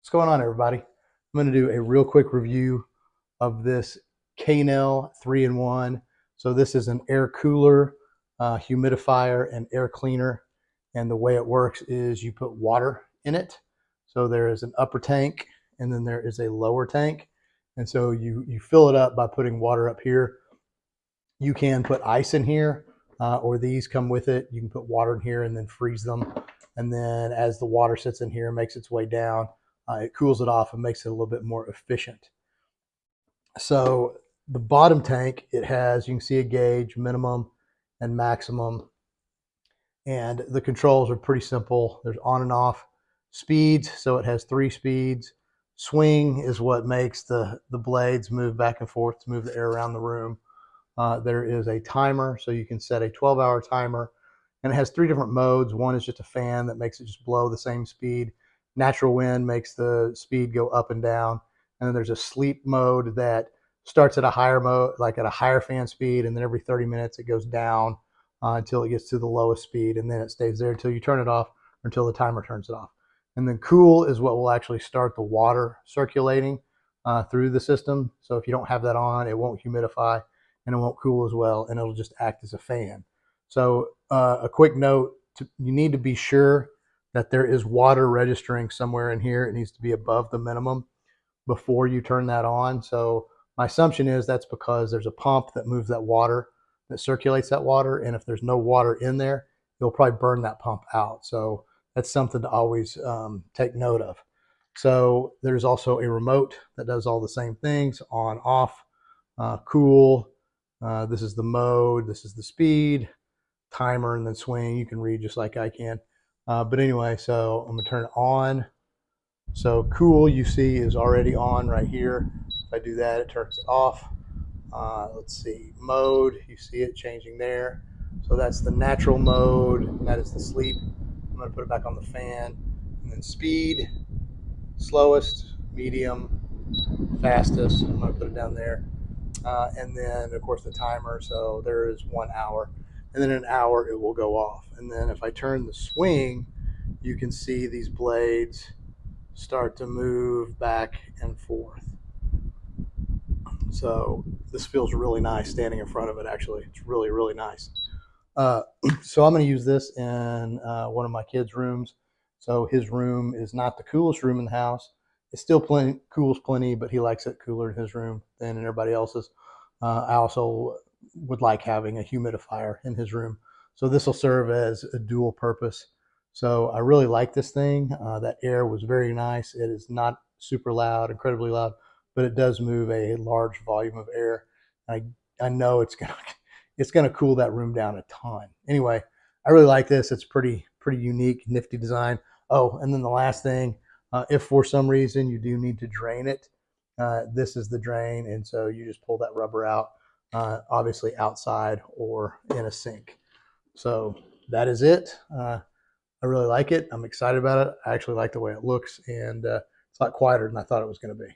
What's going on, everybody? I'm going to do a real quick review of this K&L 3-in-1. So this is an air cooler, humidifier, and air cleaner. And the way it works is you put water in it. So there is an upper tank, and then there is a lower tank. And so you fill it up by putting water up here. You can put ice in here, or these come with it. You can put water in here and then freeze them. And then as the water sits in here and makes its way down, it cools it off and makes it a little bit more efficient. So the bottom tank, it has, you can see a gauge, minimum and maximum. And the controls are pretty simple. There's on and off speeds. So it has 3 speeds. Swing is what makes the blades move back and forth to move the air around the room. There is a timer, so you can set a 12-hour timer. And it has 3 different modes. One is just a fan that makes it just blow the same speed. Natural wind makes the speed go up and down. And then there's a sleep mode that starts at a higher mode, like at a higher fan speed, and then every 30 minutes it goes down until it gets to the lowest speed, and then it stays there until you turn it off or until the timer turns it off. And then cool is what will actually start the water circulating through the system. So if you don't have that on, it won't humidify and it won't cool as well, and it'll just act as a fan. So a quick note, you need to be sure that there is water registering somewhere in here. It needs to be above the minimum before you turn that on. So my assumption is that's because there's a pump that moves that water, that circulates that water. And if there's no water in there, you'll probably burn that pump out. So that's something to always take note of. So there's also a remote that does all the same things, on, off, cool. This is the mode, this is the speed, timer, and then swing. You can read just like I can. But anyway, so I'm gonna turn it on. So cool, you see, is already on right here. If I do that, it turns it off. Let's see, mode, you see it changing there. So that's the natural mode, and that is the sleep. I'm gonna put it back on the fan. And then speed, slowest, medium, fastest. I'm gonna put it down there. And then of course the timer, so there is 1 hour. And then in an hour it will go off. And then if I turn the swing, you can see these blades start to move back and forth. So this feels really nice standing in front of it. Actually, it's really, really nice. So I'm going to use this in one of my kids' rooms. So his room is not the coolest room in the house. It's still cools plenty, but he likes it cooler in his room than in everybody else's. I also would like having a humidifier in his room. So this will serve as a dual purpose. So I really like this thing. That air was very nice. It is not super loud, incredibly loud, but it does move a large volume of air. I know it's gonna cool that room down a ton. Anyway, I really like this. It's pretty unique, nifty design. Oh, and then the last thing, if for some reason you do need to drain it, this is the drain, and so you just pull that rubber out, obviously outside or in a sink. So that is it. I really like it. I'm excited about it. I actually like the way it looks, and it's a lot quieter than I thought it was going to be.